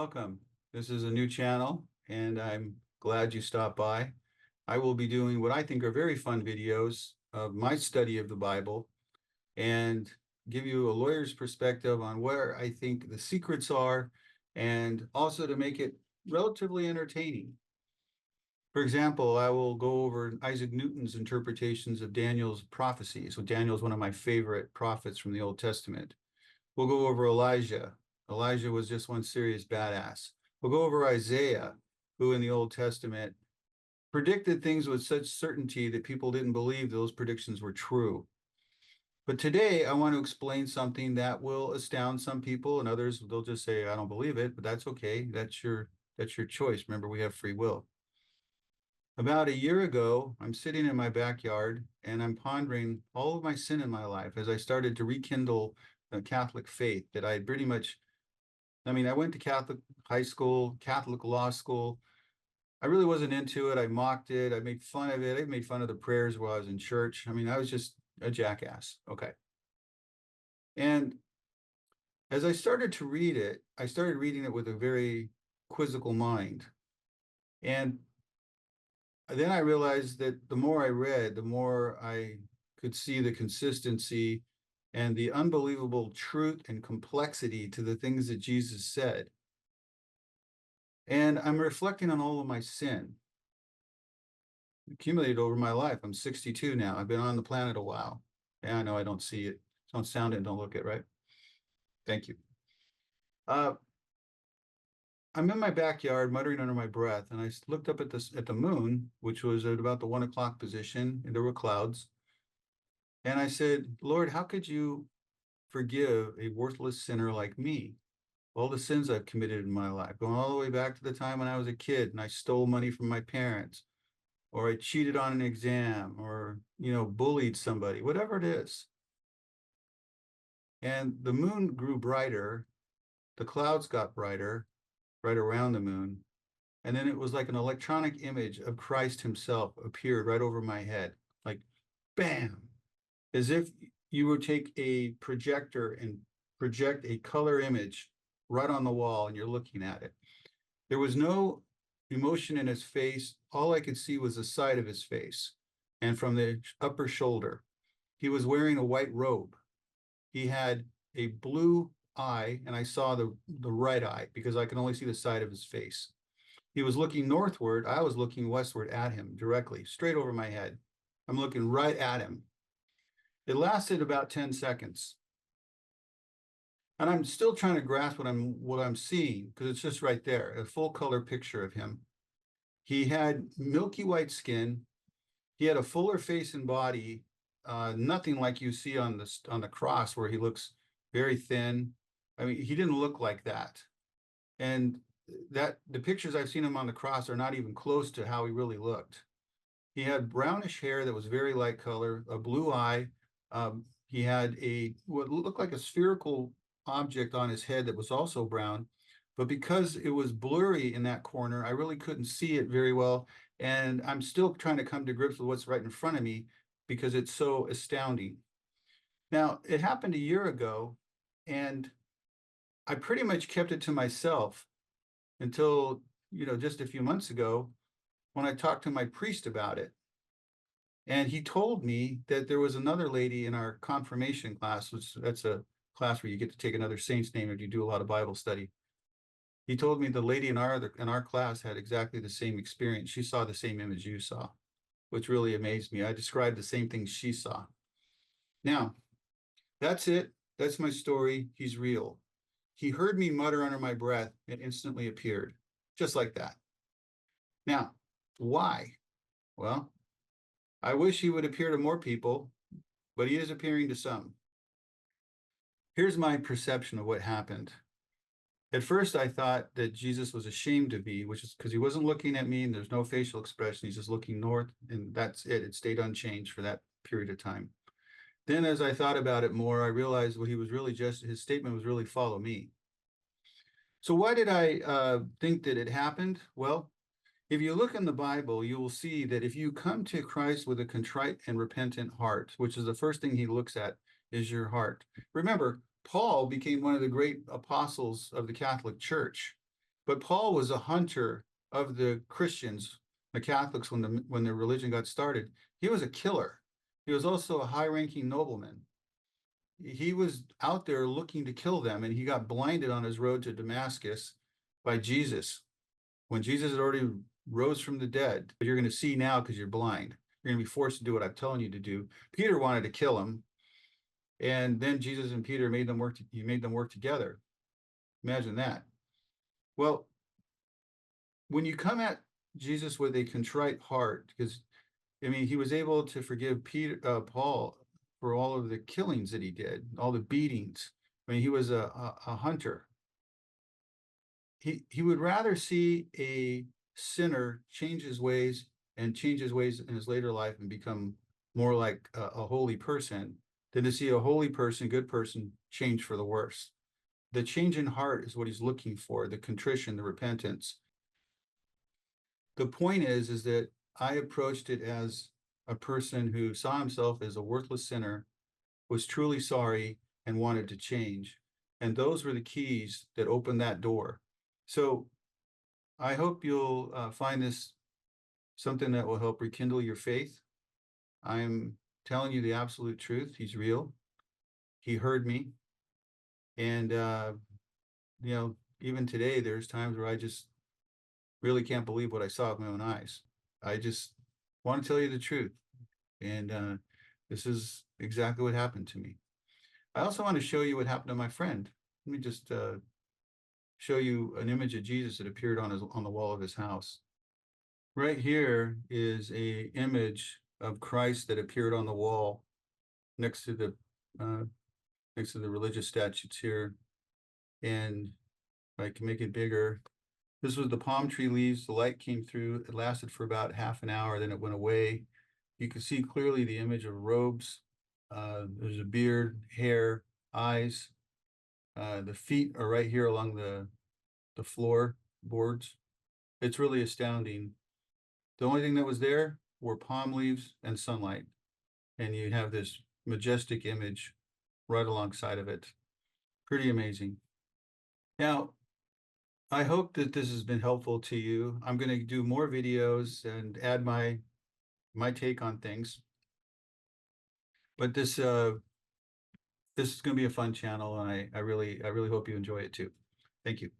welcome. This is a new channel, and I'm glad you stopped by. I will be doing what I think are very fun videos of my study of the Bible and give you a lawyer's perspective on where I think the secrets are, and also to make it relatively entertaining. For example, I will go over Isaac Newton's interpretations of Daniel's prophecy. So Daniel is one of my favorite prophets from the Old Testament. We'll go over Elijah. Elijah was just one serious badass. We'll go over Isaiah, who in the Old Testament predicted things with such certainty that people didn't believe those predictions were true. But today I want to explain something that will astound some people, and others they'll just say, I don't believe it, but that's okay. That's your choice. Remember, we have free will. About a year ago, I'm sitting in my backyard and I'm pondering all of my sin in my life as I started to rekindle the Catholic faith that I had pretty much, I went to Catholic high school, Catholic law school. I really wasn't into it. I mocked it. I made fun of it. I made fun of the prayers while I was in church. I was just a jackass. Okay. And as I started to read it, I started reading it with a very quizzical mind. And then I realized that the more I read, the more I could see the consistency and the unbelievable truth and complexity to the things that Jesus said. And I'm reflecting on all of my sin accumulated over my life. I'm 62 now. I've been on the planet a while. Yeah, I know I don't see it, don't sound it, don't look it, right? Thank you. I'm in my backyard muttering under my breath, and I looked up at the moon, which was at about the 1 o'clock position, and there were clouds. And I said, Lord, how could you forgive a worthless sinner like me? All the sins I've committed in my life, going all the way back to the time when I was a kid and I stole money from my parents, or I cheated on an exam, or, bullied somebody, whatever it is. And the moon grew brighter, the clouds got brighter, right around the moon. And then it was like an electronic image of Christ himself appeared right over my head, like bam, as if you would take a projector and project a color image right on the wall and you're looking at it. There was no emotion in his face. All I could see was the side of his face and from the upper shoulder. He was wearing a white robe. He had a blue eye, and I saw the right eye because I could only see the side of his face. He was looking northward. I was looking westward at him directly, straight over my head. I'm looking right at him. It lasted about 10 seconds. And I'm still trying to grasp what I'm seeing, because it's just right there, a full color picture of him. He had milky white skin. He had a fuller face and body, nothing like you see on the cross where he looks very thin. He didn't look like that. And that the pictures I've seen him on the cross are not even close to how he really looked. He had brownish hair that was very light color, a blue eye. He had what looked like a spherical object on his head that was also brown, but because it was blurry in that corner, I really couldn't see it very well. And I'm still trying to come to grips with what's right in front of me because it's so astounding. Now, it happened a year ago, and I pretty much kept it to myself until, just a few months ago when I talked to my priest about it. And he told me that there was another lady in our confirmation class, which that's a class where you get to take another saint's name if you do a lot of Bible study. He told me the lady in our class had exactly the same experience. She saw the same image you saw, which really amazed me. I described the same thing she saw. Now, that's it. That's my story. He's real. He heard me mutter under my breath and instantly appeared, just like that. Now, why? Well, I wish he would appear to more people, but he is appearing to some. Here's my perception of what happened. At first, I thought that Jesus was ashamed of me, which is because he wasn't looking at me and there's no facial expression. He's just looking north, and that's it. It stayed unchanged for that period of time. Then as I thought about it more, I realized what he was really his statement was really follow me. So why did I think that it happened? Well, if you look in the Bible, you will see that if you come to Christ with a contrite and repentant heart, which is the first thing he looks at, is your heart. Remember, Paul became one of the great apostles of the Catholic Church. But Paul was a hunter of the Christians, the Catholics, when the religion got started. He was a killer. He was also a high-ranking nobleman. He was out there looking to kill them, and he got blinded on his road to Damascus by Jesus. When Jesus had already rose from the dead, but you're going to see now because you're blind. You're going to be forced to do what I'm telling you to do. Peter wanted to kill him, and then Jesus and Peter made them work. He made them work together. Imagine that. Well, when you come at Jesus with a contrite heart, because I mean, he was able to forgive Paul for all of the killings that he did, all the beatings. I mean, he was a hunter. He would rather see a sinner change his ways and change his ways in his later life and become more like a holy person than to see a holy person, good person, change for the worse. The change in heart is what he's looking for, the contrition, the repentance. The point is that I approached it as a person who saw himself as a worthless sinner, was truly sorry, and wanted to change. And those were the keys that opened that door. So I hope you'll find this something that will help rekindle your faith. I'm telling you the absolute truth. He's real. He heard me. And, even today, there's times where I just really can't believe what I saw with my own eyes. I just want to tell you the truth. And this is exactly what happened to me. I also want to show you what happened to my friend. Let me just show you an image of Jesus that appeared on the wall of his house. Right here is a image of Christ that appeared on the wall next to the religious statutes here. And I can make it bigger. This was the palm tree leaves. The light came through. It lasted for about half an hour. Then it went away. You can see clearly the image of robes. There's a beard, hair, eyes. The feet are right here along the floor boards. It's really astounding. The only thing that was there were palm leaves and sunlight. And you have this majestic image right alongside of it. Pretty amazing. Now, I hope that this has been helpful to you. I'm going to do more videos and add my take on things. But this is going to be a fun channel, and I really hope you enjoy it too. Thank you.